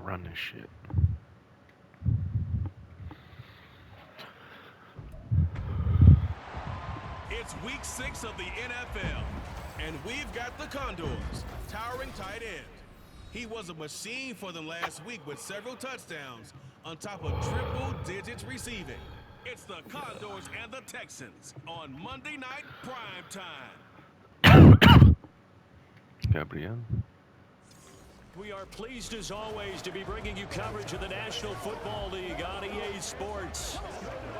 run this shit. It's week 6 of the NFL, and we've got the Condors, towering tight end. He was a machine for them last week with several touchdowns on top of triple digits receiving. It's the Condors and the Texans on Monday Night Prime Time. Gabriel. We are pleased as always to be bringing you coverage of the National Football League on EA Sports.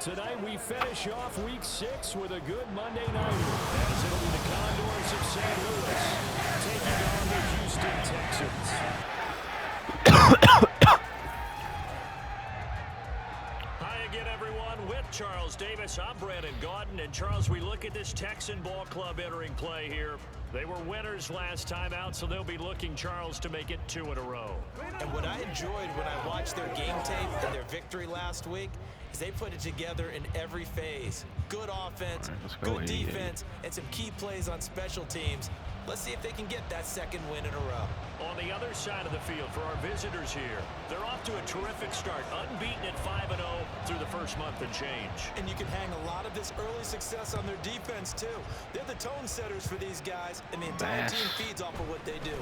Tonight we finish off week 6 with a good Monday nighter, as it'll be the Condors of St. Louis taking on the Houston Texans. Hi again, everyone. With Charles Davis, I'm Brandon Gaudin. And Charles, we look at this Texan ball club entering play here. They were winners last time out, so they'll be looking, Charles, to make it 2 in a row. And what I enjoyed when I watched their game tape and their victory last week is they put it together in every phase. Good offense, good defense, and some key plays on special teams. Let's see if they can get that second win in a row. On the other side of the field for our visitors here, they're off to a terrific start, unbeaten at 5-0 through the first month and change. And you can hang a lot of this early success on their defense, too. They're the tone setters for these guys, and the entire team feeds off of what they do.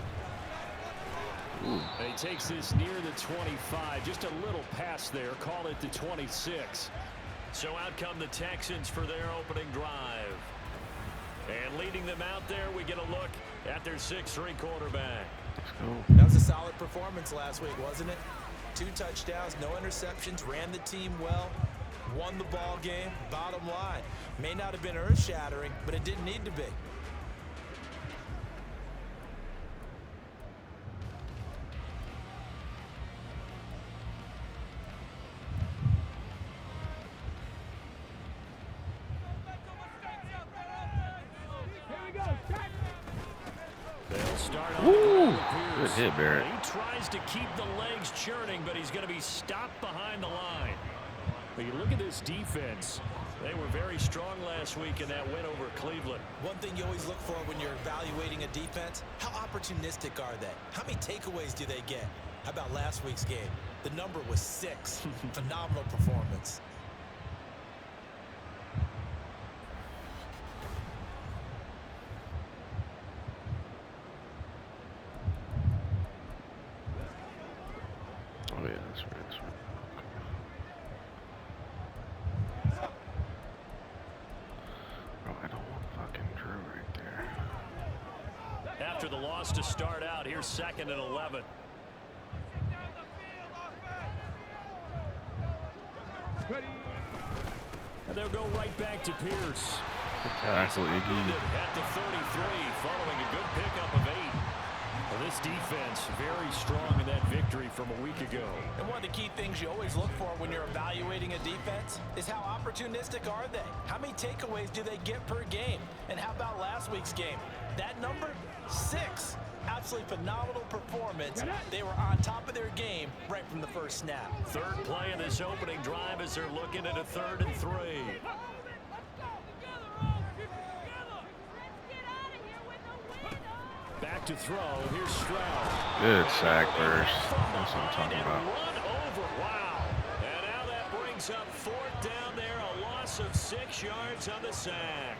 And he takes this near the 25, just a little pass there, call it the 26. So out come the Texans for their opening drive. And leading them out there, we get a look at their 6'3" quarterback. That was a solid performance last week, wasn't it? 2 touchdowns, no interceptions, ran the team well, won the ball game. Bottom line, may not have been earth-shattering, but it didn't need to be. Good hit, Barrett. He tries to keep the legs churning, but he's going to be stopped behind the line. But you look at this defense. They were very strong last week in that win over Cleveland. One thing you always look for when you're evaluating a defense, how opportunistic are they? How many takeaways do they get? How about last week's game? The number was 6. Phenomenal performance. Oh, yeah, that's right, that's right. Bro, I don't want fucking Drew right there. After the loss to start out, here's 2nd and 11. And they'll go right back to Pierce. Absolutely. At the 33, following a good pickup of 8. Well, this defense very strong in that victory from a week ago. And one of the key things you always look for when you're evaluating a defense is how opportunistic are they? How many takeaways do they get per game? And how about last week's game? That number, 6. Absolutely phenomenal performance. They were on top of their game right from the first snap. Third play of this opening drive as they're looking at a 3rd and 3. Back to throw. Here's Stroud. Good sack burst. That's what I'm talking about. Run over. Wow. And now that brings up 4th down there. A loss of 6 yards on the sack.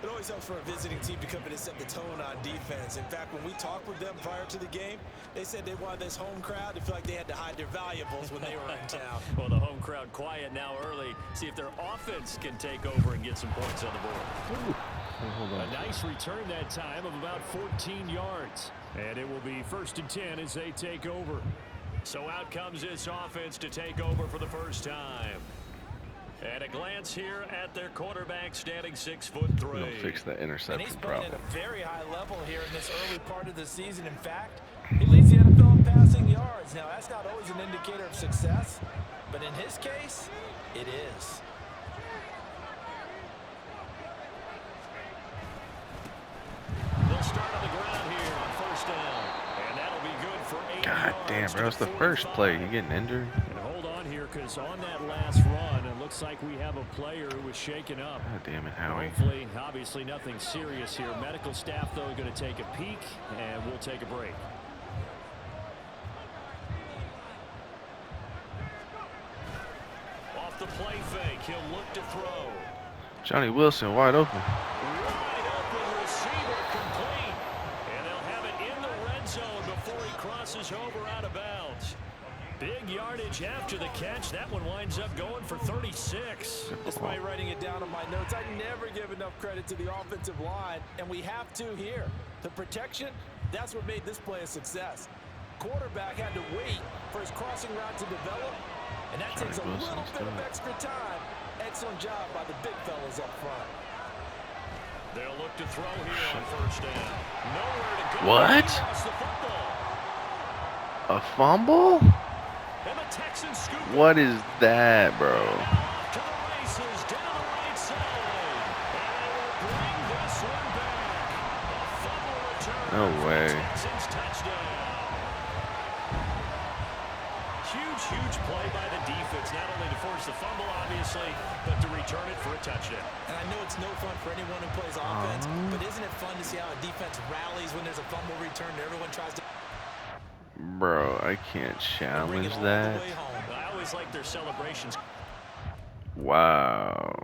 It always helps for a visiting team to come in and set the tone on defense. In fact, when we talked with them prior to the game, they said they wanted this home crowd to feel like they had to hide their valuables when they were in town. Well, the home crowd quiet now early. See if their offense can take over and get some points on the board. Ooh. Hold on. A nice return that time of about 14 yards. And it will be 1st and 10 as they take over. So out comes this offense to take over for the first time. And a glance here at their quarterback standing 6'3". They'll fix that interception And he's playing problem. at a very high level here in this early part of the season. In fact, he leads the NFL in passing yards. Now, that's not always an indicator of success, but in his case, it is. They'll start on the ground here on 1st down. And that'll be good for 8 God damn, bro. It's the first play. You getting injured? And hold on here, because on that last run, it looks like we have a player who was shaken up. God damn it, Howie. Hopefully, obviously nothing serious here. Medical staff, though, going to take a peek, and we'll take a break. the play fake. He'll look to throw. Johnny Wilson wide open. Wide open receiver complete. And they'll have it in the red zone before he crosses over out of bounds. Big yardage after the catch. That one winds up going for 36. Despite writing it down on my notes, I never give enough credit to the offensive line, and we have to here. The protection, that's what made this play a success. Quarterback had to wait for his crossing route to develop, and that takes a little bit of extra time. Excellent job by the big fellas up front. They'll look to throw here on first down. Nowhere to go. What? He lost the football. A fumble? And the Texans scoop it. What is that, bro? Off to the races down the right side. And they will bring this one back. A fumble return. No way. Texans touchdown. Huge play by the defense, not only to force the fumble, obviously, but to return it for a touchdown. And I know it's no fun for anyone who plays offense, but isn't it fun to see how a defense rallies when there's a fumble return and everyone tries to... Bro, I can't challenge that. I always like their celebrations. Wow.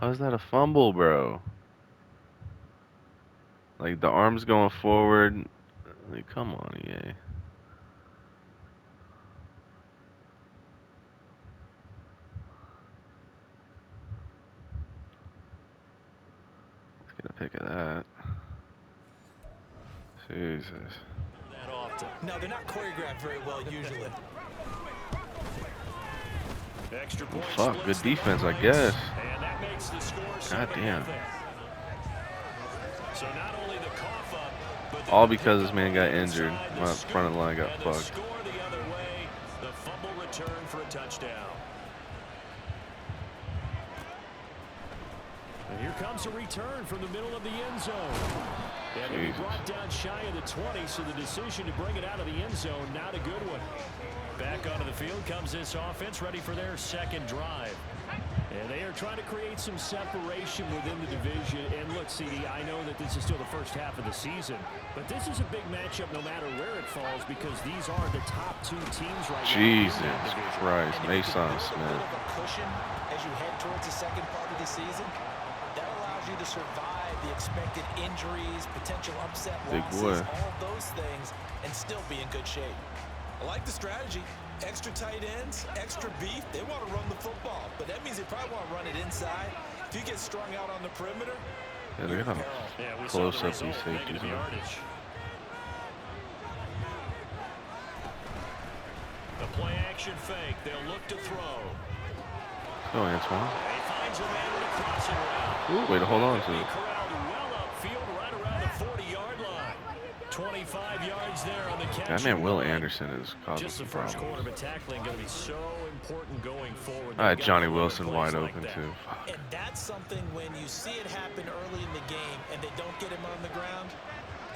How is that a fumble, bro? Like, the arm's going forward. Like, come on, EA. Let's get a pic of that. Jesus. That often. No, they're not choreographed very well usually. Extra point. Fuck, good defense, I guess. And that makes the score God damn. So not only the cough up, but all because this man got injured. My front of the line got fucked. Score the other way, the fumble return for a touchdown. And here comes a return from the middle of the end zone. And he brought down shy of the 20, so the decision to bring it out of the end zone, not a good one. Back onto the field comes this offense, ready for their second drive. And they are trying to create some separation within the division. And look, CD, I know that this is still the first half of the season, but this is a big matchup no matter where it falls, because these are the top two teams right now. Jesus Christ, Mason Smith. A cushion as you head towards the second part of the season. That allows you to survive the expected injuries, potential upset losses, all of those things, and still be in good shape. I like the strategy. Extra tight ends, extra beef. They want to run the football, but that means they probably want to run it inside. If you get strung out on the perimeter, yeah, they're gonna close up these safeties. The play action fake. They'll look to throw. Oh, Antoine. He finds a man with a crossing route. Ooh, way to hold on to it. Corralled well upfield, right around the 40-yard line. 25 yards there on the catch. That man Will Anderson is causing Just the some first problems. quarter, but tackling going to be so important going forward. I had Johnny Wilson wide open too. And that's something when you see it happen early in the game and they don't get him on the ground,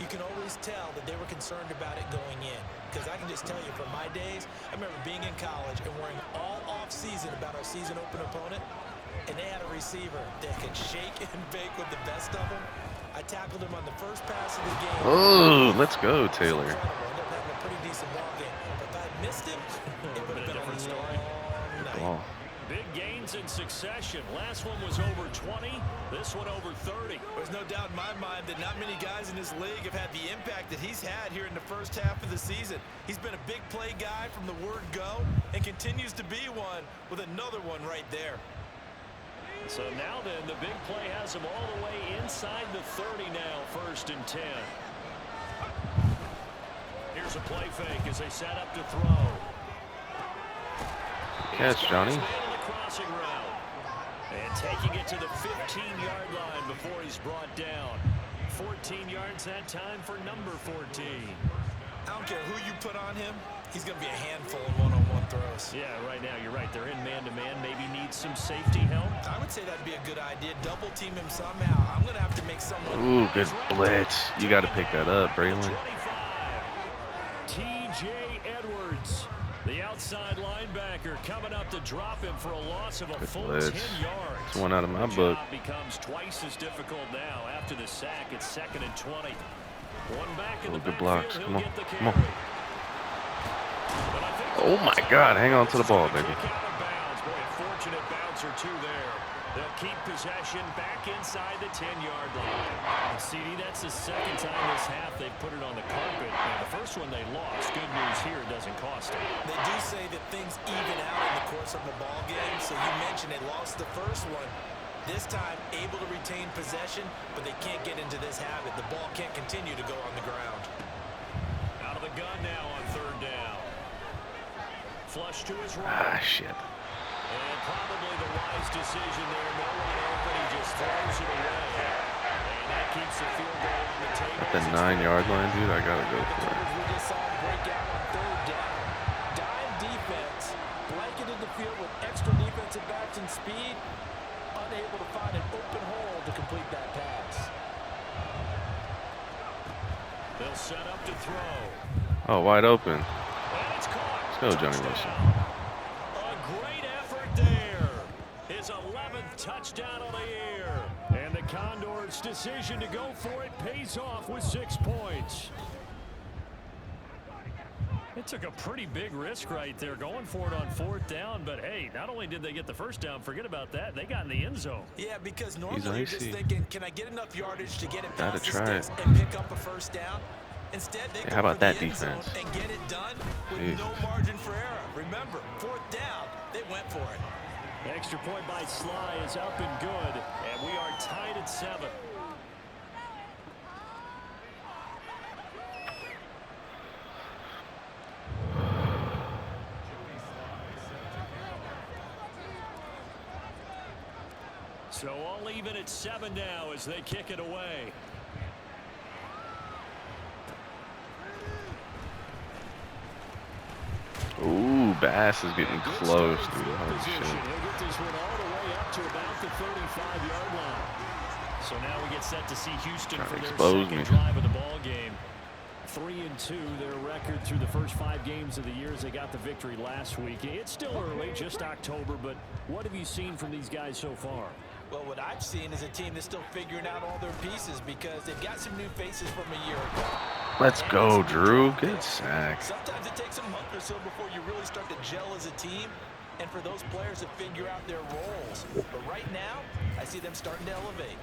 you can always tell that they were concerned about it going in. Because I can just tell you from my days, I remember being in college and worrying all off-season about our season open opponent, and they had a receiver that could shake and bake with the best of them. I tackled him on the first pass of the game. Oh, let's go, Taylor. Ended up having a pretty decent ball game. But if I had missed him, it would have been a different story. Oh. Big gains in succession. Last one was over 20. This one over 30. There's no doubt in my mind that not many guys in this league have had the impact that he's had here in the first half of the season. He's been a big play guy from the word go and continues to be one with another one right there. So now then, the big play has him all the way inside the 30 now, 1st and 10. Here's a play fake as they set up to throw. Catch, Johnny. Crossing route. And taking it to the 15-yard line before he's brought down. 14 yards that time for number 14. I don't care who you put on him. He's going to be a handful of one-on-one throws. Yeah, right now, you're right. They're in man-to-man. Maybe need some safety help. I would say that'd be a good idea. Double team him somehow. I'm going to have to make someone... Ooh, good blitz. You got to pick that up, Braylon. T.J. Edwards The outside linebacker coming up to drop him for a loss of a full 10 blitz. yards. It's one out of my The book. job becomes twice as difficult now after the sack. It's 2nd and 20. One back in the Good backfield. blocks. He'll Come on. get the Come on. carry. But I think Oh my God. Hang on to the ball, baby. kick out of bounds. Boy, a fortunate bounce or two there. They'll keep possession back inside the 10-yard line. And CD, that's the second time this half they've put it on the carpet. And the first one they lost. Good news here, it doesn't cost them. They do say that things even out in the course of a ball game. So you mentioned they lost the first one. This time, able to retain possession, but they can't get into this habit. The ball can't continue to go on the ground. Out of the gun now on 3rd down. Flush to his right. Ah, shit. And probably the wise decision there. No one open. He just throws it away. And that keeps the field goal on the table. At the 9-yard line, dude, I gotta go for it. We just saw him break out on 3rd down. Dime defense, blanketed the field with extra defensive backs and speed. Unable to find an open hole to complete that pass. They'll set up to throw. Oh, wide open. And it's caught. Let's go, Johnny Wilson. A great effort there. His 11th touchdown of the year. And the Condors' decision to go for it pays off with 6 points. It took a pretty big risk right there going for it on 4th down. But, hey, not only did they get the first down, forget about that, they got in the end zone. Yeah, because normally you're just icy. thinking, can I get enough yardage to get it Gotta past the try sticks it. and pick up a first down? Instead, they Hey, go how about for the that end zone defense? and get it done with Jeez. no margin for error. Remember, 4th down, they went for it. Extra point by Sly is up and good. And we are tied at 7. So all even at 7 now as they kick it away. Ooh, Bass is getting Good close, starting dude. field Holy position. shit. He'll get this one all the way up to about the 35-yard line. So now we get set to see Houston Trying for to their expose second me. drive of the ball game. 3-2, their record through the first 5 games of the year as they got the victory last week. It's still early, just October, but what have you seen from these guys so far? Well, what I've seen is a team that's still figuring out all their pieces because they've got some new faces from a year ago. Let's go, Drew. Good sack. Sometimes it takes a month or so before you really start to gel as a team and for those players to figure out their roles. But right now, I see them starting to elevate.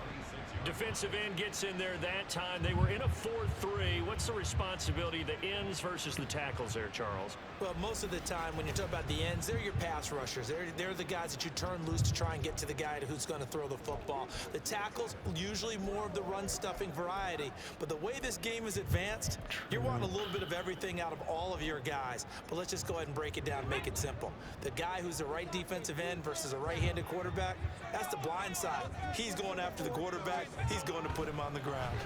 Defensive end gets in there that time. They were in a 4-3. What's the responsibility of the ends versus the tackles there, Charles? Well, most of the time when you talk about the ends, they're your pass rushers. They're the guys that you turn loose to try and get to the guy who's going to throw the football. The tackles, usually more of the run-stuffing variety. But the way this game is advanced, you're wanting a little bit of everything out of all of your guys. But let's just go ahead and break it down and make it simple. The guy who's the right defensive end versus a right-handed quarterback, that's the blind side. He's going after the quarterback. He's going to put him on the ground.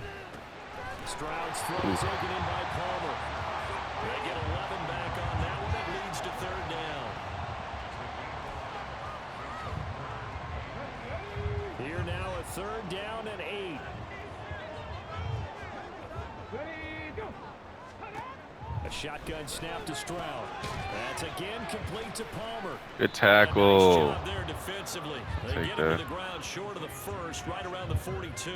Stroud's throw is taken in by Palmer. They get 11 back on that one. It leads to 3rd down. Here now a 3rd down and 8. A shotgun snap to Stroud. That's again complete to Palmer. Good tackle. Nice job there defensively. They Take get him that. to the ground short of the first, right around the 42.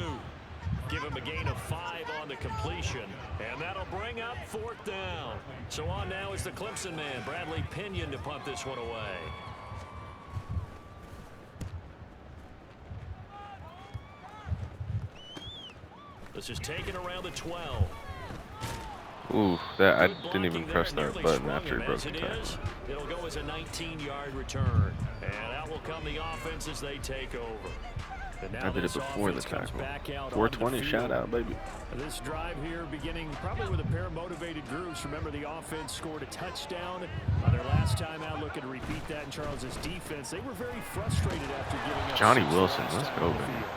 Give him a gain of 5 on the completion. And that'll bring up 4th down. So on now is the Clemson man, Bradley Pinion, to punt this one away. This is taken around the 12. Ooh, that I Good didn't even blocking press there, that nearly button swung after him. he broke As the it tackle. is, it'll go as a 19-yard return. And out will come the offense as they take over. And now I did it this before the offense comes tackle. back out on the 420 field. shout out, baby. This drive here beginning probably with a pair of motivated groups. Remember, the offense scored a touchdown on their last time out. Looking to repeat that in Charles's defense. They were very frustrated after giving up Johnny 6 Wilson, last let's time go, on the baby. field.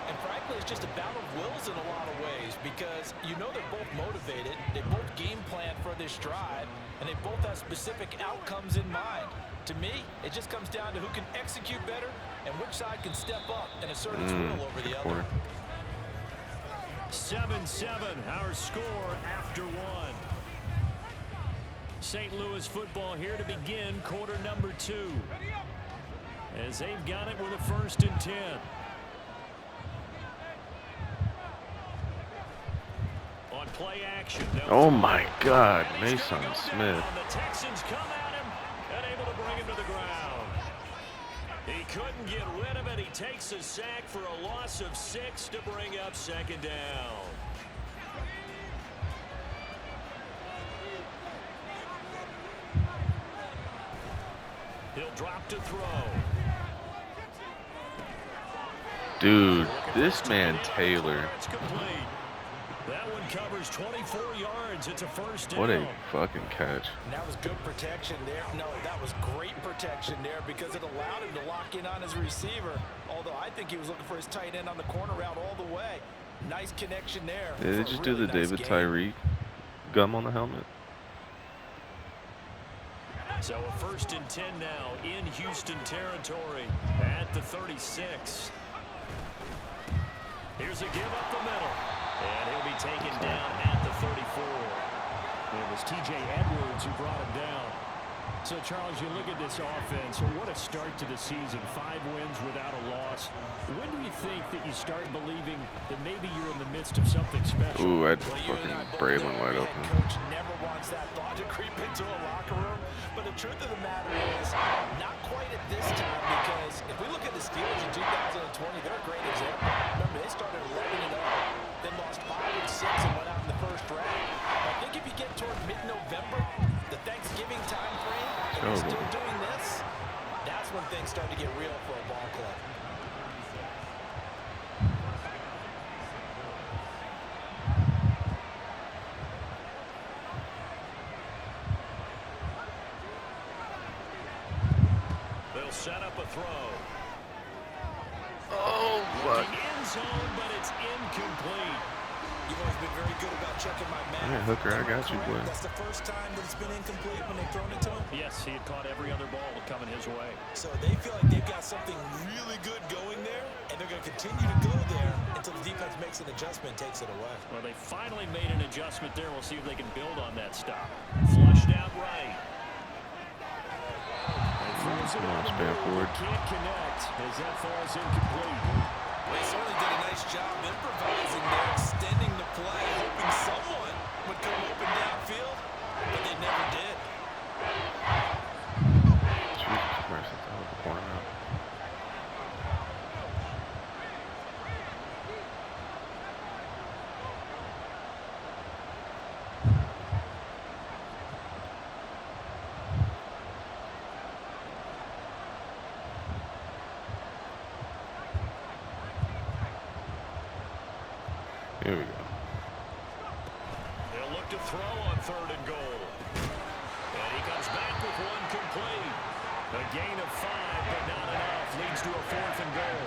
And frankly, it's just a battle of wills in a lot of ways because you know they're both motivated, they both game plan for this drive, and they both have specific outcomes in mind. To me, it just comes down to who can execute better and which side can step up and assert its will over the other. 7-7, our score after 1. St. Louis football here to begin quarter number 2. As they've got it with a 1st and 10. On play action. Oh my God, Mason Smith. The Texans come at him and able to bring him to the ground. He couldn't get rid of it. He takes a sack for a loss of 6 to bring up 2nd down. He'll drop to throw. Dude, this man Taylor. It's complete. That one covers 24 yards. It's a 1st down. What a fucking catch. And that was good protection there. No, that was great protection there because it allowed him to lock in on his receiver. Although I think he was looking for his tight end on the corner route all the way. Nice connection there. Did they just do the David Tyree gum on the helmet? So a 1st and 10 now in Houston territory at the 36. Here's a give up the middle. And he'll be taken down at the 34. It was T.J. Edwards who brought him down. So, Charles, you look at this offense, what a start to the season. 5 wins without a loss. When do you think that you start believing that maybe you're in the midst of something special? Ooh, I had fucking Braylon wide open. Coach never wants that thought to creep into a locker room. But the truth of the matter is, not quite at this time, because if we look at the Steelers in 2020, they're a great example. Remember, they started 11-0, then lost 5 and 6 and went out in the 1st round. I think if you get toward mid-November, the Thanksgiving time frame, and you're still doing this, that's when things start to get real for a ball club. They'll set up a throw. Oh, fuck. End zone, but it's incomplete. You've always been very good about checking my math. Yeah, Hooker, I got you, boy. That's the first time that it's been incomplete when they've thrown it to him? Yes, he had caught every other ball coming his way. So they feel like they've got something really good going there, and they're going to continue to go there until the defense makes an adjustment and takes it away. Well, they finally made an adjustment there. We'll see if they can build on that stop. Flushed out right. Come on, span forward. Can't connect as that falls incomplete. They certainly did a nice job improvising there, extending the play, hoping someone would come open downfield, but they never did. Jesus Christ, that's out of the corner now. Here we go. They'll look to throw on 3rd and goal. And he comes back with one complete. A gain of 5, but not enough. Leads to a 4th and goal.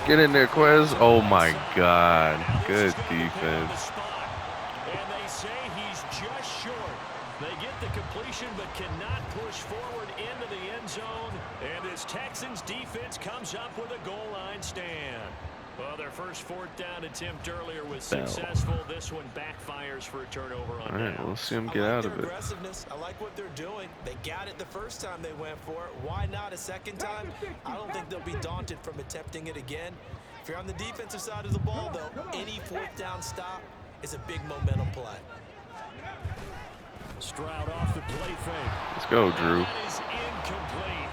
Get in there, Quez. Oh my God. Good defense. And they say he's just short. They get the completion but cannot push forward into the end zone. And this Texans defense comes up with a goal line stand. Well, their first 4th down attempt earlier was successful. This one backfires for a turnover on All right, downs. we'll see them get out of it. Aggressiveness. I like what they're doing. They got it the first time they went for it. Why not a second time? I don't think they'll be daunted from attempting it again. If you're on the defensive side of the ball, though, any 4th down stop is a big momentum play. Stroud off the play fake. Let's go, Drew. That is incomplete.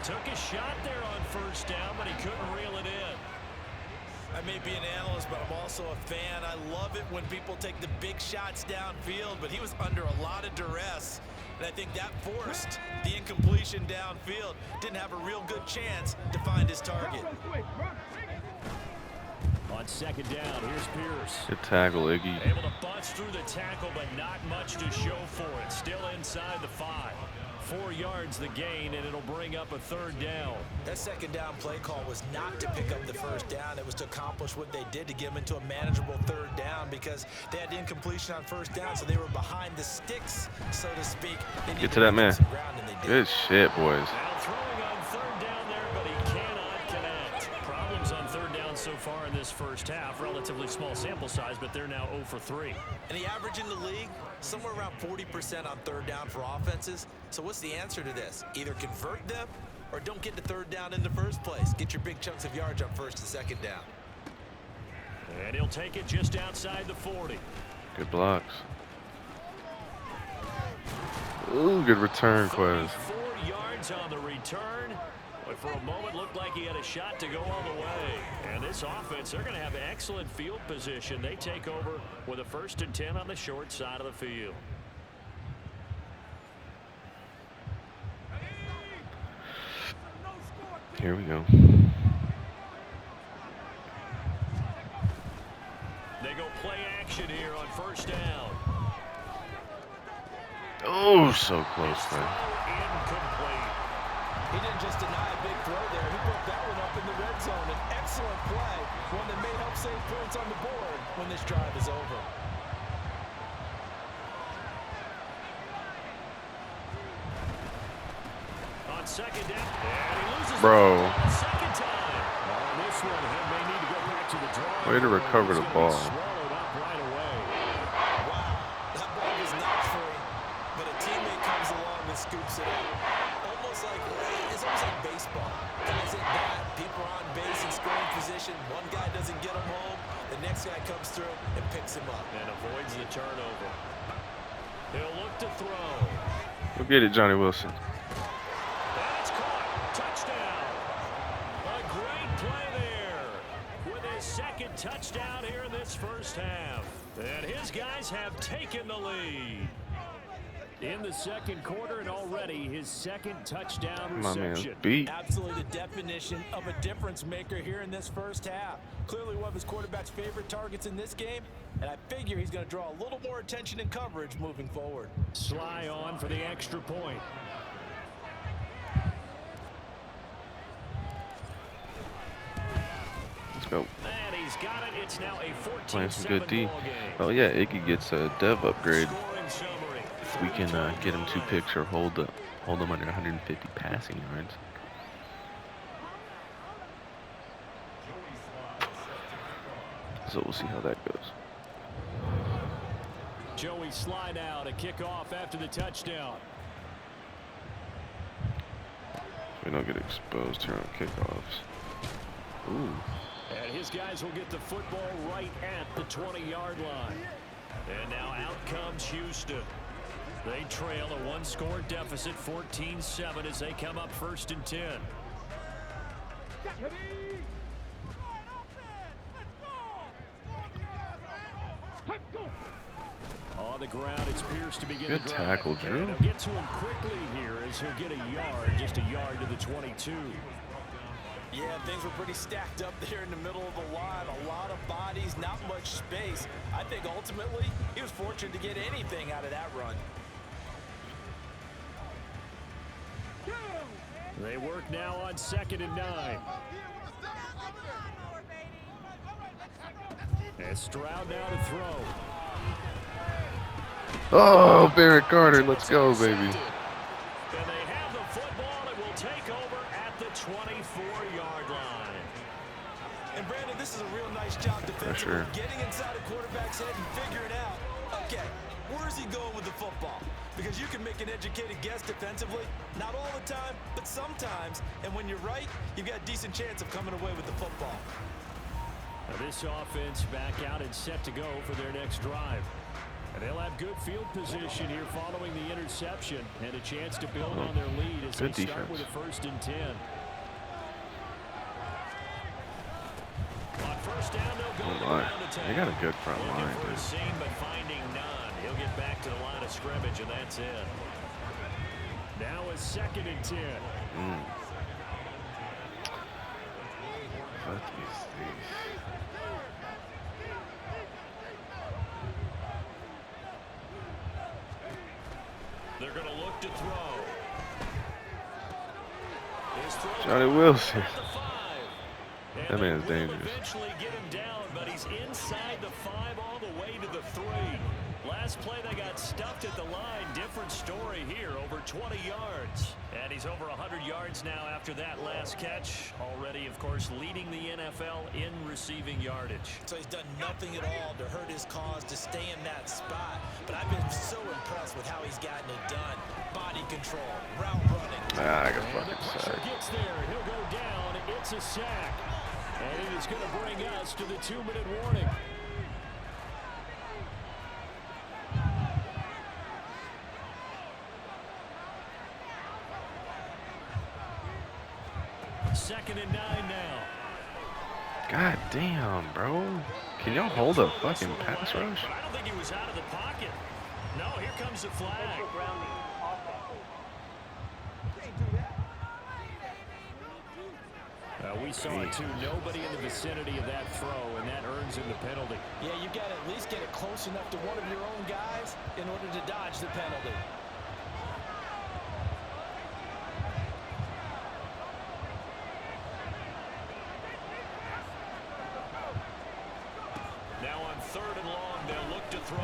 Took a shot there on 1st down, but he couldn't reel it in. I may be an analyst, but I'm also a fan. I love it when people take the big shots downfield, but he was under a lot of duress. And I think that forced the incompletion downfield. Didn't have a real good chance to find his target. On 2nd down, here's Pierce. Good tackle, Iggy. Able to bust through the tackle, but not much to show for it. Still inside the 5. 4 yards the gain, and it'll bring up a 3rd down. That 2nd down play call was not to pick up the 1st down. It was to accomplish what they did, to get them into a manageable 3rd down, because they had incompletion on 1st down, so they were behind the sticks, so to speak. Get to that man. Good shit, boys. Now throwing on 3rd down there, but he cannot connect. Problems on 3rd down so far in this first half. Relatively small sample size, but they're now 0 for 3. And the average in the league, somewhere around 40% on third down for offenses. So what's the answer to this? Either convert them or don't get to third down in the first place. Get your big chunks of yards on first and second down. And he'll take it just outside the 40. Good blocks. Ooh, good return, Quez. 4 yards on the return. But for a moment, looked like he had a shot to go all the way. And this offense, they're going to have excellent field position. They take over with a 1st and 10 on the short side of the field. Here we go. They go play action here on 1st down. Oh, so close, man. Incomplete. He didn't just deny a big throw there. He broke that one up in the red zone. An excellent play, one that may help save points on the board when this drive is over. On 2nd down, and he loses Bro. the ball a second time. On this one, he may need to go back to the drawing Way to board. recover the It's gonna be ball. swallowed up right away. Wow, that ball was not free, but a teammate comes along and scoops it up. It's almost like baseball. Guys hit bat, people are on base in scoring position. One guy doesn't get him home, the next guy comes through and picks him up. And avoids the turnover. He'll look to throw. Go get it, Johnny Wilson. That's caught. Touchdown. A great play there with his 2nd touchdown here in this first half. And his guys have taken the lead. In the 2nd quarter, and already his 2nd touchdown My man's reception. beat. Absolutely the definition of a difference maker here in this first half. Clearly one of his quarterback's favorite targets in this game, and I figure he's going to draw a little more attention and coverage moving forward. Sly on for the extra point. Let's go. And he's got it. It's now a 14-7 Playing some good D. ball game. Oh yeah, Iggy gets a dev upgrade. Scoring summary. If we can get him 2 picks or hold them under 150 passing yards. So we'll see how that goes. Joey slide out, a kickoff after the touchdown. We don't get exposed here on kickoffs. Ooh. And his guys will get the football right at the 20-yard line. And now out comes Houston. They trail a 1-score deficit, 14-7, as they come up 1st and 10. On the ground, it's Pierce to begin Good the drive. tackle, Drew. And he'll get to him quickly here as he'll get a yard, just a yard to the 22. Yeah, things were pretty stacked up there in the middle of the line. A lot of bodies, not much space. I think ultimately he was fortunate to get anything out of that run. They work now on 2nd and 9. And Stroud now to throw. Oh, Barrett Carter, let's go, baby. And they have the football and will take over at the 24-yard line. And Brandon, this is a real nice job defensively, getting inside a quarterback's head and figuring out, okay, where's he going with the football? Because you can make an educated guess defensively, not all the time, but sometimes. And when you're right, you've got a decent chance of coming away with the football. Now this offense back out and set to go for their next drive. And they'll have good field position here following the interception and a chance to build on their lead as they start with a 1st and 10. On 1st down, they'll go around attack. They got a good front line, Looking for a dude. seam, but finding none. He'll get back to the line of scrimmage, and that's it. Now a 2nd and 10. What is this? They're going to look to throw. Johnny Wilson. That man's dangerous. Eventually get him down, but he's inside the 5 all the way to the 3. Last play they got stuffed at the line. different story here, over 20 yards. And he's over 100 yards now after that last catch. Already, of course, leading the NFL in receiving yardage. So he's done nothing at all to hurt his cause to stay in that spot. But I've been so impressed with how he's gotten it done. Body control, route running. I got And the fucking pressure sack. gets there. He'll go down. It's a sack. And it is going to bring us to the 2-minute warning. Second and 9 now. God damn, bro. Can y'all hold a fucking pass rush? But I don't think he was out of the pocket. No, here comes the flag. We saw it too. Nobody in the vicinity of that throw, and that earns him the penalty. Yeah, you got to at least get it close enough to one of your own guys in order to dodge the penalty. Now on 3rd and long, they'll look to throw.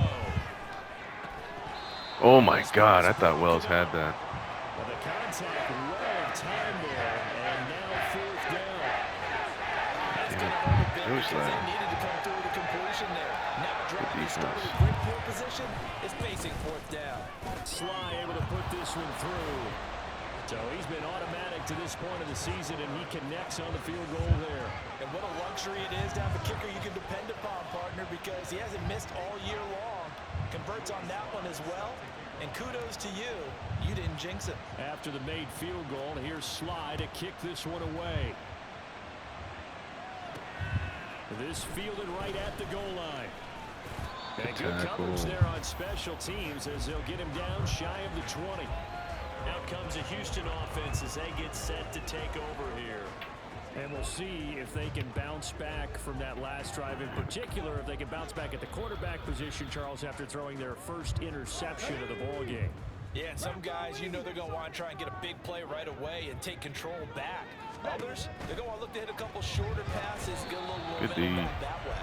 Oh my God, I thought Wells had that. Well, the contact, well timed there, and now 4th down. That's going to hurt a bit It was because they like- needed to come through with a completion there. Now driving defense. started with great field position is facing 4th down. Sly able to put this one through. So he's been automatic to this point of the season, and he connects on the field goal there. And what a luxury it is to have a kicker you can depend upon, partner, because he hasn't missed all year long. Converts on that one as well. And kudos to you. You didn't jinx it. After the made field goal, here's Sly to kick this one away. This fielded right at the goal line. And good coverage there on special teams as they'll get him down shy of the 20. Out comes a Houston offense as they get set to take over here. And we'll see if they can bounce back from that last drive. In particular, if they can bounce back at the quarterback position, Charles, after throwing their first interception of the ball game. Yeah, and some guys, you know they're going to want to try and get a big play right away and take control back. Others, they're going to look to hit a couple shorter passes, get a little momentum back that way.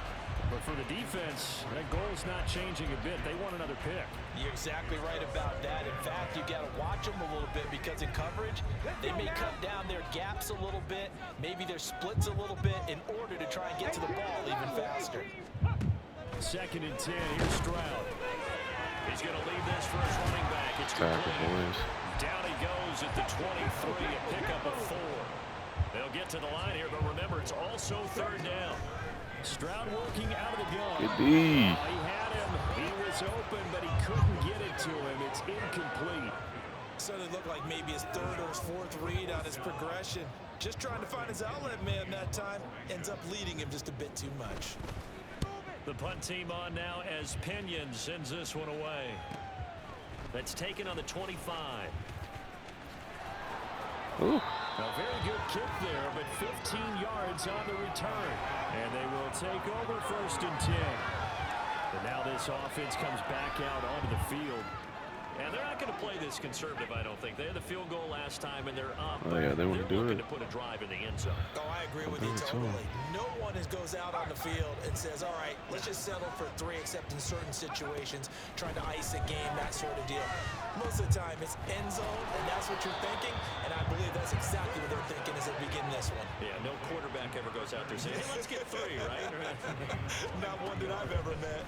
But for the defense, that goal's not changing a bit. They want another pick. You're exactly right about that. In fact, you got to watch them a little bit because in coverage, they may cut down their gaps a little bit, maybe their splits a little bit in order to try and get to the ball even faster. 2nd and 10. Here's Stroud. He's going to leave this for his running back. It's complete. Down he goes at the 23, a pickup of 4. They'll get to the line here, but remember, it's also 3rd down. Stroud working out of the gun. He had him. He was open, but he couldn't get it to him. It's incomplete. So it looked like maybe his 3rd or his 4th read on his progression. Just trying to find his outlet man that time. Ends up leading him just a bit too much. The punt team on now as Pinion sends this one away. That's taken on the 25. Ooh. A very good kick there, but 15 yards on the return. And they will take over 1st and 10. And now this offense comes back out onto the field. And they're not going to play this conservative, I don't think. They had the field goal last time, and they're up. Oh, yeah, they want to do it. To put a drive in the end zone. Oh, I agree with you totally. No one goes out on the field and says, all right, let's just settle for 3, except in certain situations, trying to ice a game, that sort of deal. Most of the time, it's end zone, and that's what you're thinking, and I believe that's exactly what they're thinking as they begin this one. Yeah, no quarterback ever goes out there saying, hey, let's get 3, right? Not one that I've ever met.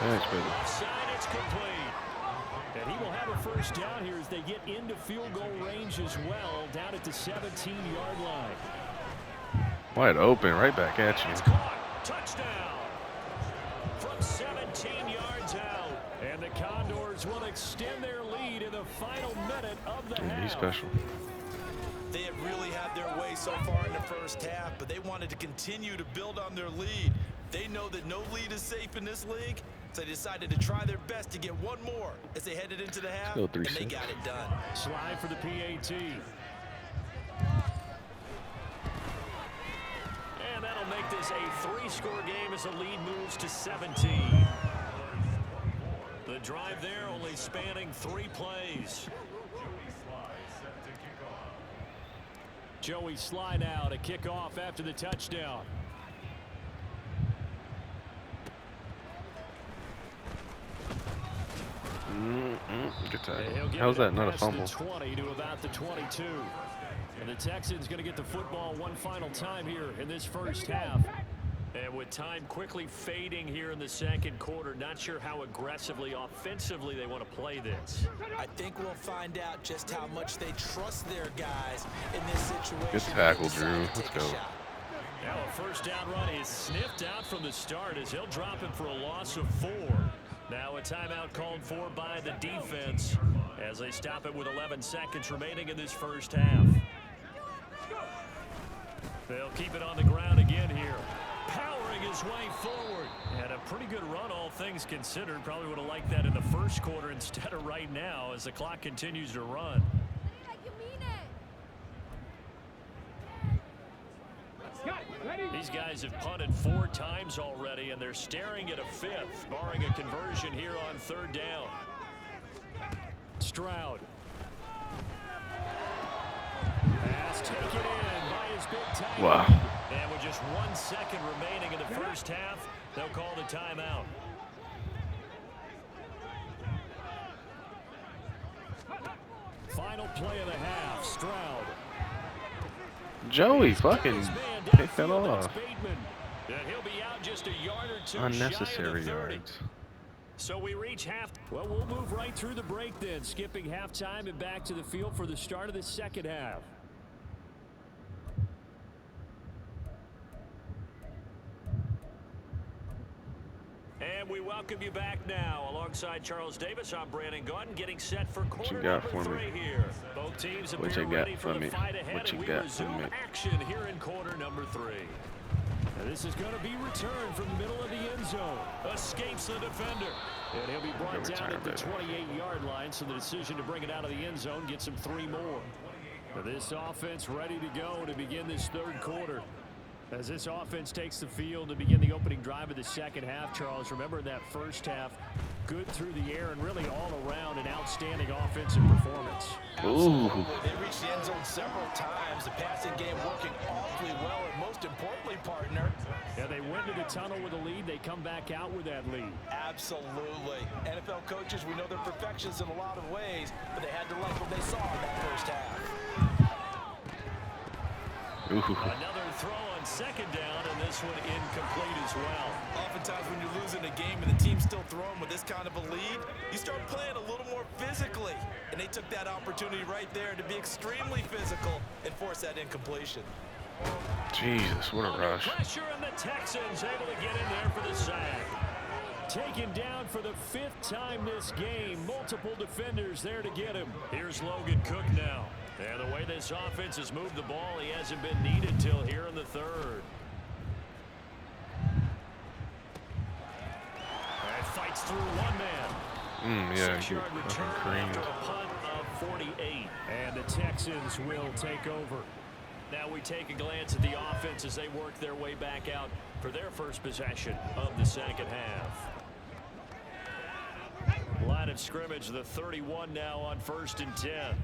Thanks, baby. Offside, it's complete. And he will have a 1st down here as they get into field goal range as well, down at the 17-yard line. Wide open, right back at you. It's caught. Touchdown. From 17 yards out. And the Condors will extend their lead in the final minute of the half. He's special. They have really had their way so far in the 1st half, but they wanted to continue to build on their lead. They know that no lead is safe in this league, so they decided to try their best to get one more as they headed into the half, and they got it done. Slide for the PAT. And that'll make this a 3-score game as the lead moves to 17. The drive there only spanning 3 plays. Joey Sly now to kick off after the touchdown. Good tackle. He'll get How's it that not a past fumble? the 20 to about the 22. And the Texans going to get the football one final time here in this first half. And with time quickly fading here in the second quarter, not sure how aggressively, offensively they want to play this. I think we'll find out just how much they trust their guys in this situation. Good tackle, Drew. Let's go. Now a first down run is sniffed out from the start as he'll drop him for a loss of 4. Now a timeout called for by the defense as they stop it with 11 seconds remaining in this first half. They'll keep it on the ground again here. Powering his way forward. And a pretty good run, all things considered. Probably would have liked that in the first quarter instead of right now as the clock continues to run. These guys have punted 4 times already, and they're staring at a 5th, barring a conversion here on 3rd down. Stroud. Pass taken in by his big tight end. Wow. And with just 1 second remaining in the first half, they'll call the timeout. Final play of the half, Stroud. Joey fucking picked that off. And he'll be out just a yard or 2 Unnecessary shy of the 30. yards. So we reach half. Well, we'll move right through the break then, skipping halftime and back to the field for the start of the second half. And we welcome you back now. Alongside Charles Davis, I'm Brandon Gautin, getting set for quarter number 3 here. Both teams appear ready for the fight ahead, and we resume action here in quarter number 3. Now this is going to be returned from the middle of the end zone. Escapes the defender. And he'll be brought down at the 28-yard line, so the decision to bring it out of the end zone gets him 3 more. Now this offense ready to go to begin this 3rd quarter. As this offense takes the field to begin the opening drive of the second half, Charles, remember in that first half, good through the air and really all around an outstanding offensive performance. Ooh. They reached the end zone several times. The passing game working awfully well, and most importantly, partner. Yeah, they went to the tunnel with a lead. They come back out with that lead. Absolutely. NFL coaches, we know they're perfectionists in a lot of ways, but they had to like what they saw in that first half. Ooh. Another throw on 2nd down, and this one incomplete as well. Oftentimes when you're losing a game and the team's still throwing with this kind of a lead, you start playing a little more physically. And they took that opportunity right there to be extremely physical and force that incompletion. Jesus, what a rush. Pressure, and the Texans able to get in there for the sack. Taken down for the 5th time this game. Multiple defenders there to get him. Here's Logan Cook now. And the way this offense has moved the ball, he hasn't been needed till here in the 3rd. And fights through 1 man. Yeah, 6-yard return after a punt of 48. And the Texans will take over. Now we take a glance at the offense as they work their way back out for their first possession of the second half. Line of scrimmage, the 31 now on 1st and 10.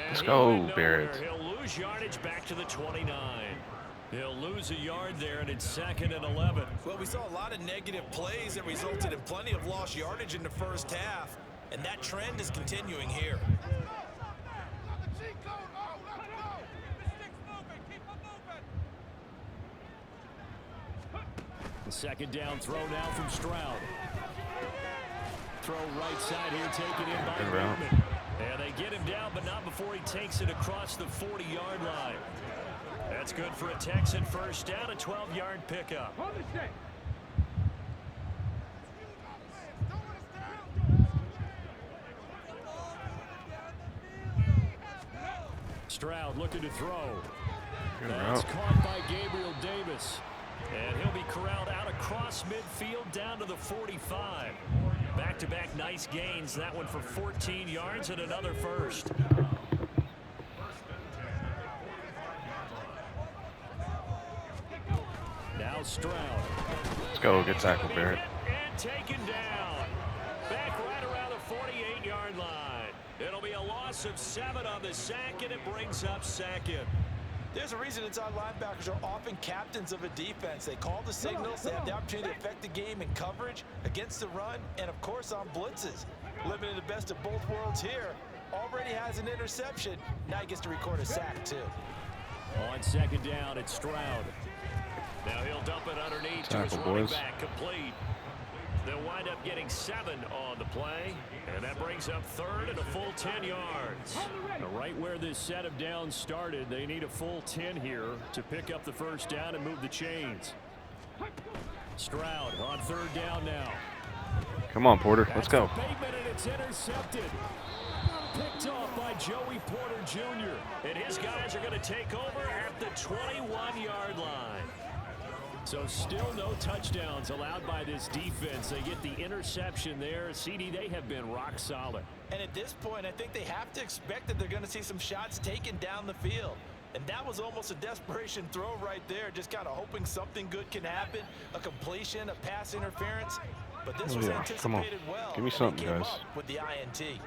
Let's go, Barrett. He'll lose yardage back to the 29. He'll lose a yard there, and it's 2nd and 11. Well, we saw a lot of negative plays that resulted in plenty of lost yardage in the first half, and that trend is continuing here. The 2nd down throw now from Stroud. Throw right side here, taken in by Bateman. And they get him down, but not before he takes it across the 40-yard line. That's good for a Texan first down, a 12-yard pickup. Stroud looking to throw. That's caught by Gabriel Davis. And he'll be corralled out across midfield down to the 45. Back-to-back nice gains. That one for 14 yards and another first. Now Stroud. Let's go. Good tackle, Barrett. And taken down. Back right around the 48-yard line. It'll be a loss of 7 on the sack, and it brings up 2nd. There's a reason inside linebackers are often captains of a defense. They call the signals, they have the opportunity to affect the game in coverage, against the run, and of course on blitzes. Living in the best of both worlds here. Already has an interception. Now he gets to record a sack too. On second down, it's Stroud. Now he'll dump it underneath to his running back, complete. They'll wind up getting 7 on the play, and that brings up third and a full 10 yards. Now, right where this set of downs started, they need a full 10 here to pick up the first down and move the chains. Stroud on third down now. Come on, Porter. Let's go. Bateman, and it's intercepted. Picked off by Joey Porter Jr. And his guys are going to take over at the 21-yard line. So still no touchdowns allowed by this defense. They get the interception there. CD, they have been rock solid. And at this point, I think they have to expect that they're going to see some shots taken down the field. And that was almost a desperation throw right there. Just kind of hoping something good can happen. A completion, a pass interference. But this was anticipated well. Give me something, guys. With the INT.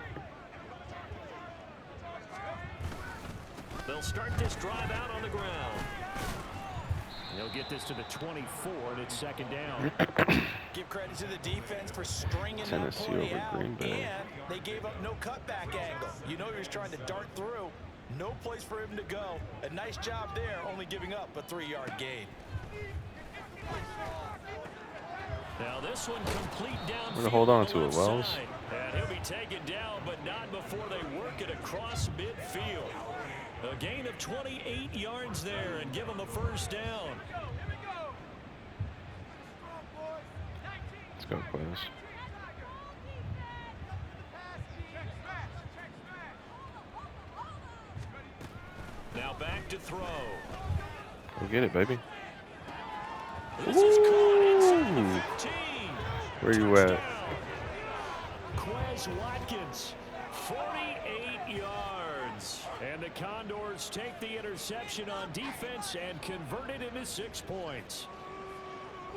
They'll start this drive out on the ground. They'll get this to the 24, and it's second down. Give credit to the defense for stringing that play out, and they gave up no cutback angle. You know he was trying to dart through. No place for him to go. A nice job there, only giving up a 3-yard gain. Now this one complete down. We're going to hold on to it, Wells. And he'll be taken down, but not before they work it across midfield. A gain of 28 yards there and give them a first down. Let's go, Quez. Now back to throw. Go get it, baby. This is caught inside the 15. Where you at? Quez Watkins, 48 yards. And the Condors take the interception on defense and convert it into 6 points.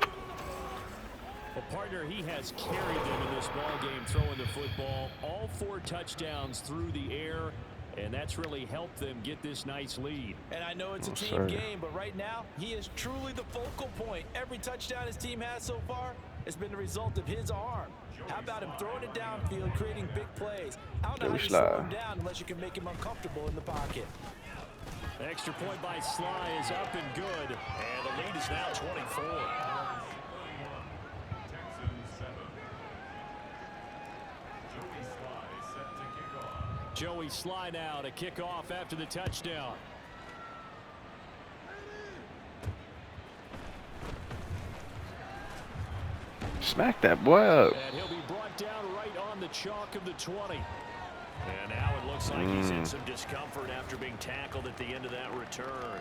Well, partner, he has carried them in this ball game, throwing the football. All 4 touchdowns through the air, and that's really helped them get this nice lead. And I know it's a team game, but right now, he is truly the focal point. Every touchdown his team has so far has been the result of his arm. How about him throwing it downfield, creating big plays? I don't know how you slow him down unless you can make him uncomfortable in the pocket. Extra point by Sly is up and good, and the lead is now 24. Joey Sly now to kick off after the touchdown. Smack that boy up. And he'll be brought down right on the chalk of the 20. And now it looks like he's in some discomfort after being tackled at the end of that return.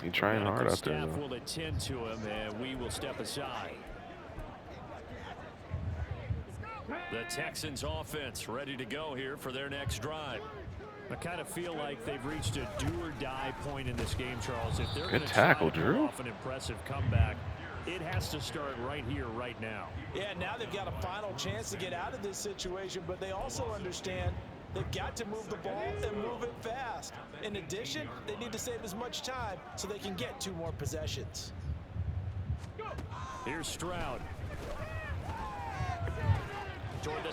He's trying hard out there, Staff though. will attend to him, and we will step aside. The Texans offense ready to go here for their next drive. I kind of feel like they've reached a do-or-die point in this game, Charles. If they're going to tackle, try to Drew. pull off an impressive comeback, it has to start right here, right now. Yeah, now they've got a final chance to get out of this situation, but they also understand they've got to move the ball and move it fast. In addition, they need to save as much time so they can get 2 more possessions. Here's Stroud.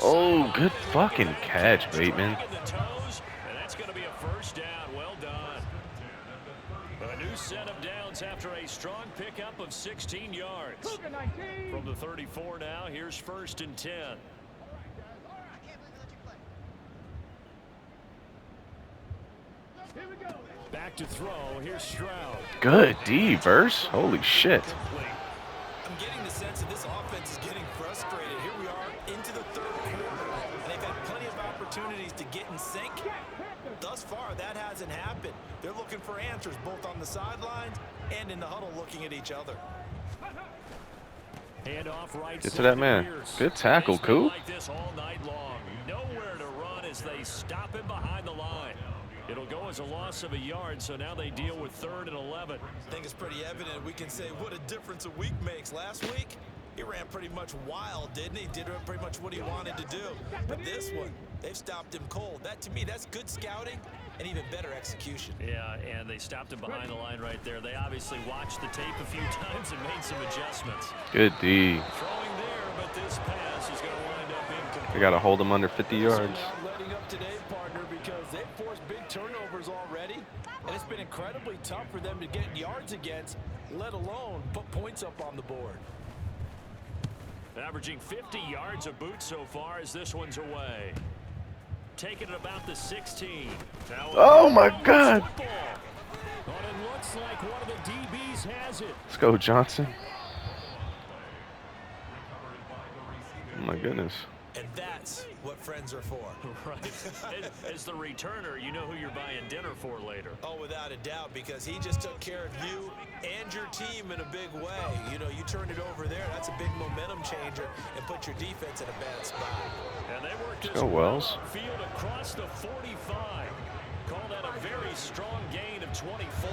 Oh, good fucking catch, Bateman. And that's going to be a first down. Well done. A new set of downs after a strong pickup of 16 yards. From the 34 now, here's first and 10. Back to throw. Here's Stroud. Good D, Verse. Holy shit. I'm getting the sense that this offense is getting frustrated. Here we are into the 3rd quarter, and they've had plenty of opportunities to get in sync. Thus far, that hasn't happened. They're looking for answers both on the sidelines and in the huddle looking at each other. Hand off right. Get to that man. Good tackle, Coop. Like this all night long. Nowhere to run as they stop him behind the line. It'll go as a loss of a yard, so now they deal with 3rd and 11. I think it's pretty evident. We can say what a difference a week makes. Last week, he ran pretty much wild, didn't he? Did pretty much what he wanted to do. But this one, They've stopped him cold. That, to me, that's good scouting and even better execution. Yeah, and they stopped him behind the line right there. They obviously watched the tape a few times and made some adjustments. Good D. Throwing there, but this pass is going to wind up incomplete. They got to hold him under 50 yards. Letting up today, partner, because they've forced big turnovers already, and it's been incredibly tough for them to get yards against, let alone put points up on the board. Averaging 50 yards a boot so far as this one's away. Taking it about the 16. Now, oh my God! But it looks like one of the DBs has it. Let's go, Johnson. Oh my goodness. And that's what friends are for. Right. As the returner, you know who you're buying dinner for later. Oh, without a doubt, because he just took care of you and your team in a big way. You know, you turned it over there. That's a big momentum changer and put your defense in a bad spot. And they worked Let's go, Wells. Field across the 45. Call that a very strong gain of 24.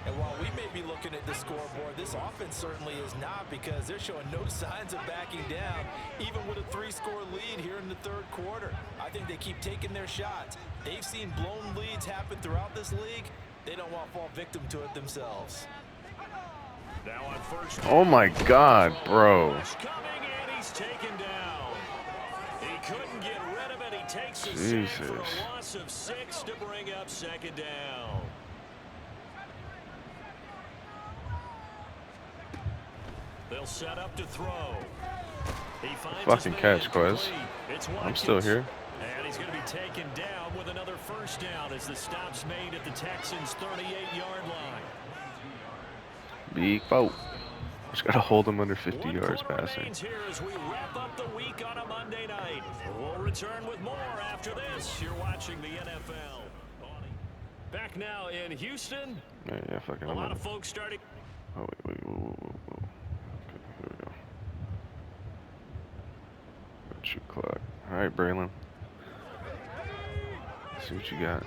And while we may be looking at the scoreboard, this offense certainly is not, because they're showing no signs of backing down, even with a 3-score lead here in the third quarter. I think they keep taking their shots. They've seen blown leads happen throughout this league. They don't want to fall victim to it themselves. Now on first. Oh my God, bro. He's coming and he's taken down. He couldn't get rid of it. He takes a sack for a loss of 6 to bring up second down. They'll set up to throw. He finds fucking catch, Quez. I'm still here. And he's going to be taken down with another first down as the stop's made at the Texans' 38-yard line. Big boat. Just got to hold him under 50 yards passing. Here as we wrap up the week on a Monday night. We'll return with more after this. You're watching the NFL. Back now in Houston. Yeah, fucking. A lot of folks starting. Oh, wait. Okay, here we go. Shoot clock. All right, Braylon. Let's see what you got.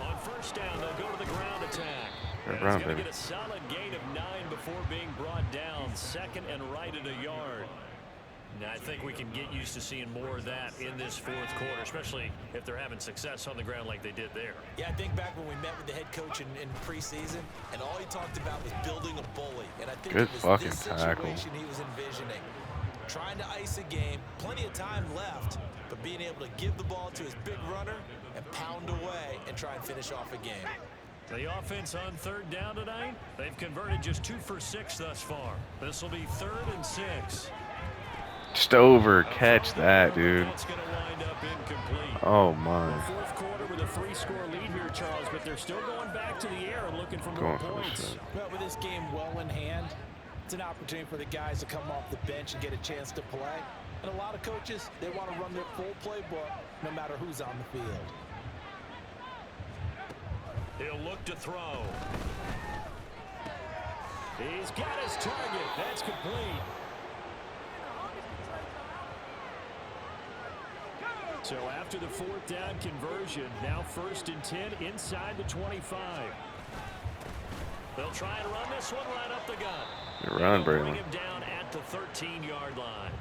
On first down, they'll go to the ground attack. Right, He's Brown, going to baby. get a solid gain of 9 before being brought down. Second and right at a yard. Now, I think we can get used to seeing more of that in this fourth quarter, especially if they're having success on the ground like they did there. Yeah, I think back when we met with the head coach in preseason, and all he talked about was building a bully. And I think Good it was fucking this tackle. situation he was envisioning. Trying to ice a game, plenty of time left, but being able to give the ball to his big runner and pound away and try and finish off a game. The offense on third down tonight, they've converted just 2 for 6 thus far. This will be 3rd and 6. Stover, catch that, dude. That's going to wind up incomplete. Oh my. Fourth quarter with a 3-score lead here, Charles, but they're still going back to the air and looking for more Going for the points. shit. Well, with this game well in hand, it's an opportunity for the guys to come off the bench and get a chance to play. And a lot of coaches, they want to run their full playbook no matter who's on the field. He'll look to throw. He's got his target. That's complete. So after the 4th down conversion, now 1st and 10 inside the 25. They'll try and run this one right up the gut. Good run, Bring Braylon. him down at the 13-yard line.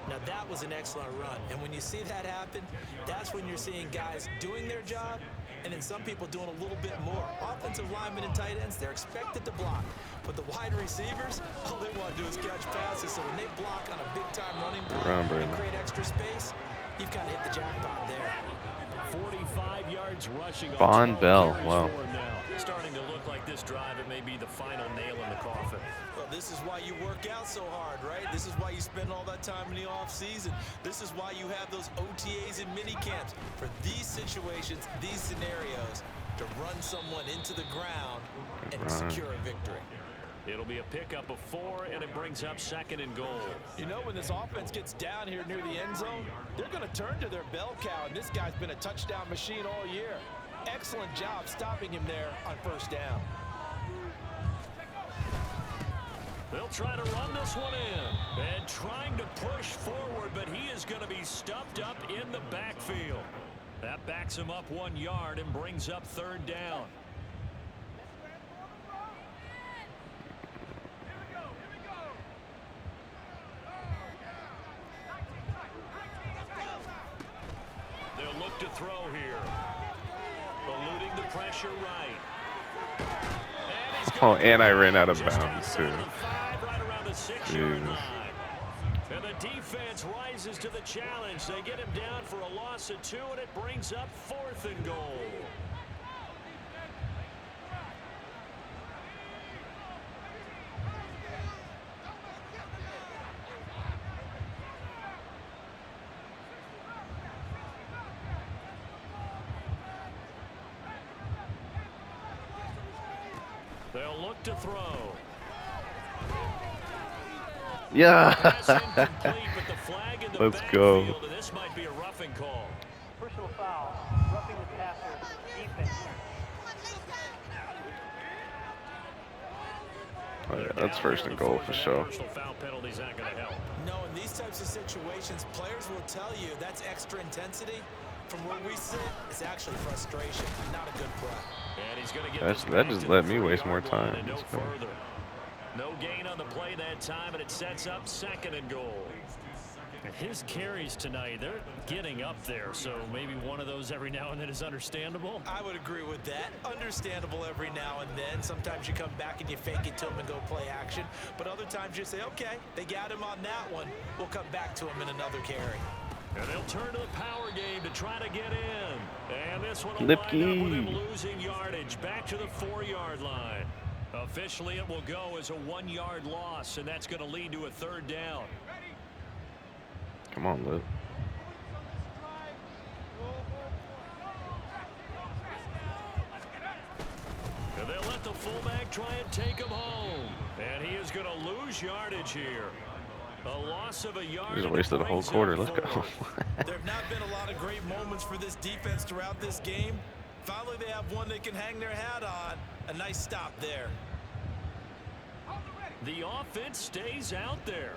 Now that was an excellent run, and when you see that happen, that's when you're seeing guys doing their job, and then some people doing a little bit more. Offensive linemen and tight ends, they're expected to block, but the wide receivers, all they want to do is catch passes. So when they block on a big-time running play and create extra space, you've got to hit the jackpot there. 45 yards rushing. Von Bell, wow. Starting to look like this drive, it may be the final nail in the coffin. Well, this is why you work out so hard, right? This is why you spend all that time in the offseason. This is why you have those OTAs and mini camps for these situations, these scenarios, to run someone into the ground and secure a victory. It'll be a pickup of 4, and it brings up 2nd and goal. You know, when this offense gets down here near the end zone, they're going to turn to their bell cow, and this guy's been a touchdown machine all year. Excellent job stopping him there on 1st down. They'll try to run this one in, and trying to push forward, but he is going to be stuffed up in the backfield. That backs him up 1 yard and brings up 3rd down. look to throw here. Eluding the pressure right. Oh, and I ran out of bounds, too. Right around the 6-yard line. And the defense rises to the challenge. They get him down for a loss of 2, and it brings up 4th and goal. They'll look to throw. Yeah. Let's go. This might be a roughing call. Personal foul, roughing the passer, defense. Oh, yeah, that's 1st and goal for sure. Personal foul penalties aren't going to help. No, in these types of situations, players will tell you that's extra intensity. From where we sit, it's actually frustration, not a good play. And he's going to get that just let me waste more time. No further. No gain on the play that time, and it sets up 2nd and goal. His carries tonight, they're getting up there, so maybe one of those every now and then is understandable. I would agree with that. Understandable every now and then. Sometimes you come back and you fake it to him and go play action. But other times you say, okay, they got him on that one. We'll come back to him in another carry. And they'll turn to the power game to try to get in. And this one will Lipke. wind up with him losing yardage back to the 4-yard line. Officially, it will go as a 1-yard loss, and that's going to lead to a 3rd down. Come on, Lip. And they'll let the fullback try and take him home. And he is going to lose yardage here. A loss of a yard. Just wasted a whole quarter. Let's go. There have not been a lot of great moments for this defense throughout this game. Finally, they have one they can hang their hat on. A nice stop there. The offense stays out there.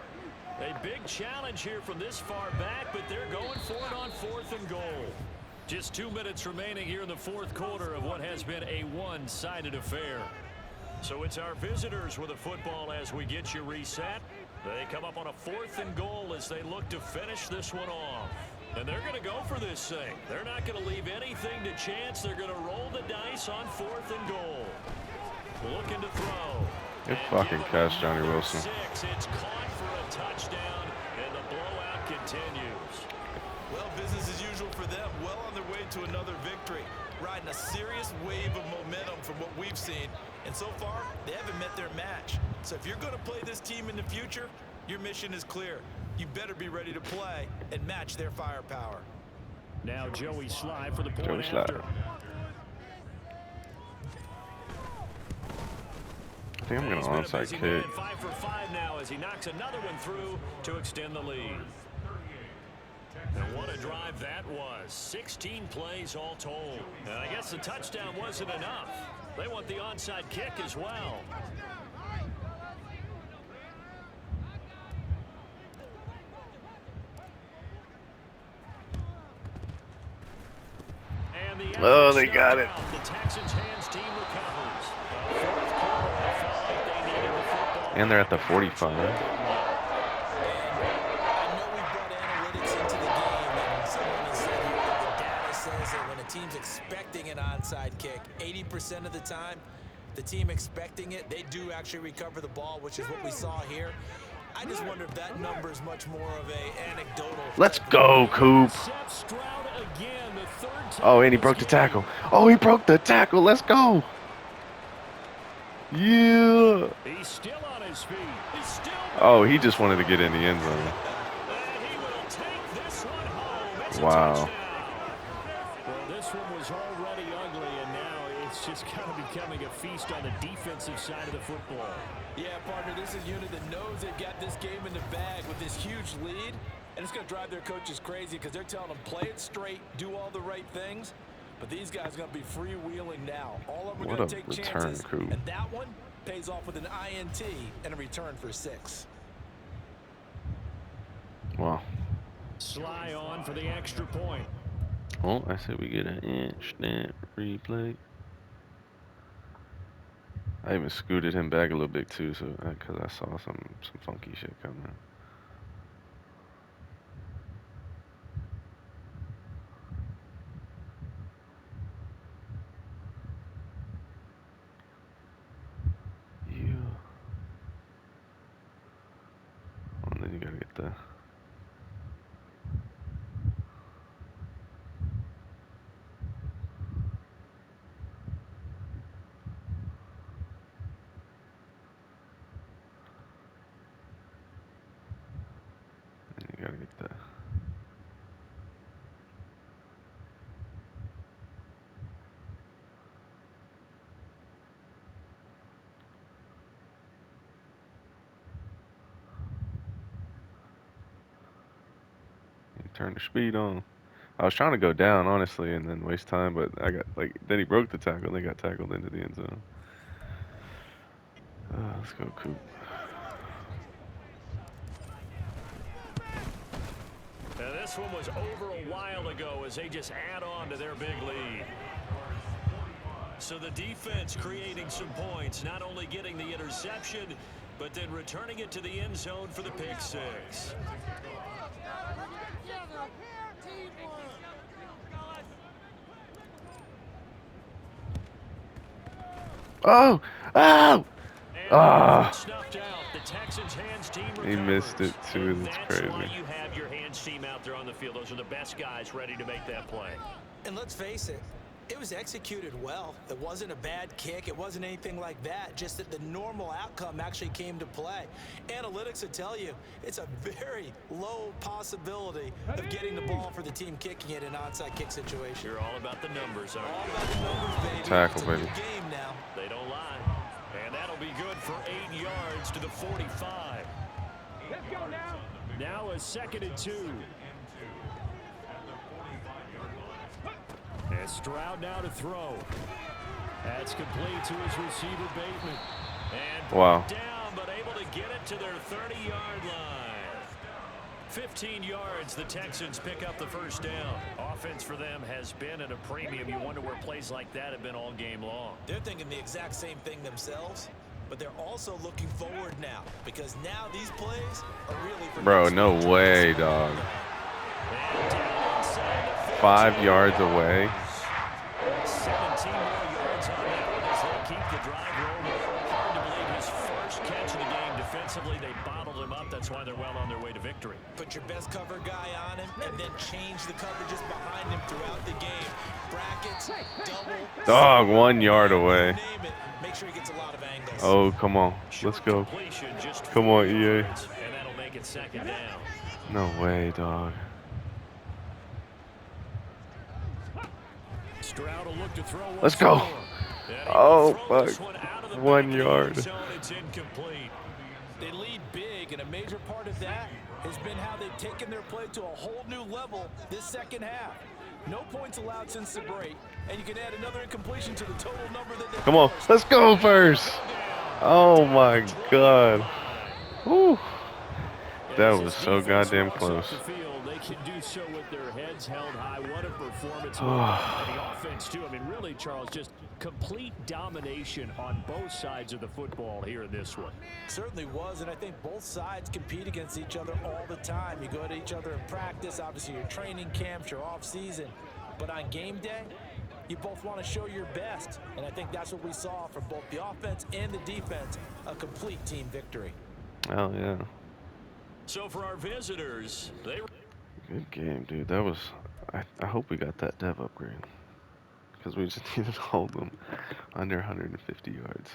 A big challenge here from this far back, but they're going for it on 4th and goal. Just 2 minutes remaining here in the 4th quarter of what has been a one-sided affair. So it's our visitors with a football as we get you reset. They come up on a 4th and goal as they look to finish this one off. And they're going to go for this thing. They're not going to leave anything to chance. They're going to roll the dice on 4th and goal. Looking to throw. Good fucking catch, Johnny Wilson. It's caught for a touchdown, and the blowout continues. Well, business as usual for them. Well on their way to another victory. Riding a serious wave of momentum from what we've seen. And so far, they haven't met their match. So if you're going to play this team in the future, your mission is clear. You better be ready to play and match their firepower. Now Joey Sly for the point Joey Sly. after. I think I'm going to onside kick. 5 for 5 now as he knocks another one through to extend the lead. And what a drive that was. 16 plays all told. And I guess the touchdown wasn't enough. They want the onside kick as well. And the Oh, they got it. The Texans hands team recovers. Fourth quarter, they felt like they needed the football. And they're at the 45. I know we brought analytics into the game, and someone has said here that the data says that when a team's expecting an onside kick, 80% of the time, the team expecting it, they do actually recover the ball, which is what we saw here. I just wonder if that number is much more of a anecdotal. Let's go, Coop. Oh, and he broke the tackle. Oh, he broke the tackle. Let's go. Yeah. He's still on his feet. He's still. Oh, he just wanted to get in the end zone. And he will take this one home. It's a Wow. touchdown. Well, this one was already ugly, and now it's just kind of becoming a feast on the defensive side of the football. Yeah, partner, this is a unit that knows they've got this game in the bag with this huge lead, and it's going to drive their coaches crazy because they're telling them play it straight, do all the right things. But these guys are going to be freewheeling now. All of them are going to take chances, Coop. and that one pays off with an INT and a return for 6. Wow. Sly on for the extra point. Well, I said we get an instant replay. I even scooted him back a little bit too, so because I saw some funky shit coming. the. You gotta get the. Turn the speed on. I was trying to go down, honestly, and then waste time, but I got like then he broke the tackle, and they got tackled into the end zone. Let's go, Coop. Now this one was over a while ago as they just add on to their big lead. So the defense creating some points, not only getting the interception, but then returning it to the end zone for the pick six. Oh! Oh! Ah! Snuffed out. The Texans hands team He missed it too. And That's that's crazy. why you have your hands team out there on the field. Those are the best guys ready to make that play. And let's face it, it was executed well. It wasn't a bad kick. It wasn't anything like that. Just that the normal outcome actually came to play. Analytics will tell you it's a very low possibility of getting the ball for the team kicking it in an onside kick situation. You're all about the numbers, aren't All you? about the numbers, baby. Tackle, It's a baby. new game now. They don't lie. And that'll be good for 8 yards to the 45. Let's go now. Now a 2nd and 2. And Stroud now to throw. That's complete to his receiver, Bateman. And Wow. down, but able to get it to their 30-yard line. 15 yards, the Texans pick up the first down. Offense for them has been at a premium. You wonder where plays like that have been all game long. They're thinking the exact same thing themselves, but they're also looking forward now because now these plays are really for Bro, no way, dog. And down inside the 5 yards away. 17 more yards on that one as they keep the drive rolling. Hard to believe his first catch of the game. Defensively, they bottled him up. That's why they're well on their way to victory. Put your best cover guy on him and then change the coverages behind him throughout the game. Brackets, double. Dog, 1 yard away. Name it. Make sure he gets a lot of angles. Oh, come on. Let's go. Completion, just Come 4 on, EA. yards, and that'll make it 2nd down. No way, dog. Stroud will look to throw once Let's go. more. And he Oh, will throw this fuck. one out of the 1 back of the yard. end zone. It's incomplete. They lead big, and a major part of that has been how they've taken their play to a whole new level this second half. No points allowed since the break, and you can add another incompletion to the total number that they Come on. forced. Let's go first. Oh, my God. Woo. That was so goddamn close. They can do so with their heads held high. What a performance. And the offense, too. I mean, really, Charles, just complete domination on both sides of the football here in this one. Certainly was, and I think both sides compete against each other all the time. You go to each other in practice, obviously your training camps, your off season, but on game day, you both want to show your best, and I think that's what we saw from both the offense and the defense, a complete team victory. Oh, yeah. So for our visitors, they Good game, dude. That was. I hope we got that dev upgrade. Because we just needed to hold them under 150 yards.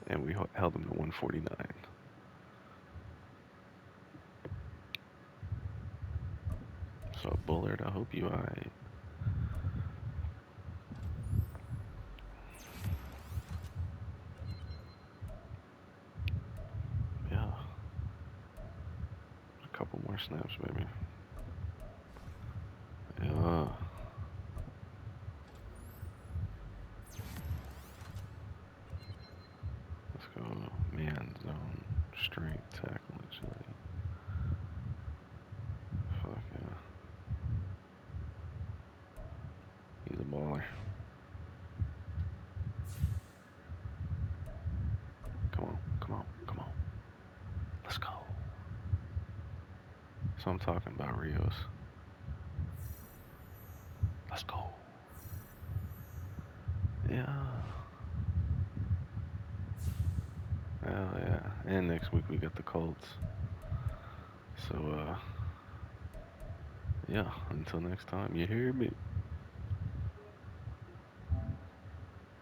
And we held them to 149. So, Bullard, I hope you alright. Yeah. A couple more snaps, maybe. Yeah. Let's go man zone straight tackle actually. Fuck yeah. He's a baller. Come on, come on, come on. Let's go. So I'm talking about Rios. Let's go. Yeah. Hell yeah. And next week we got the Colts. So, yeah, until next time, you hear me?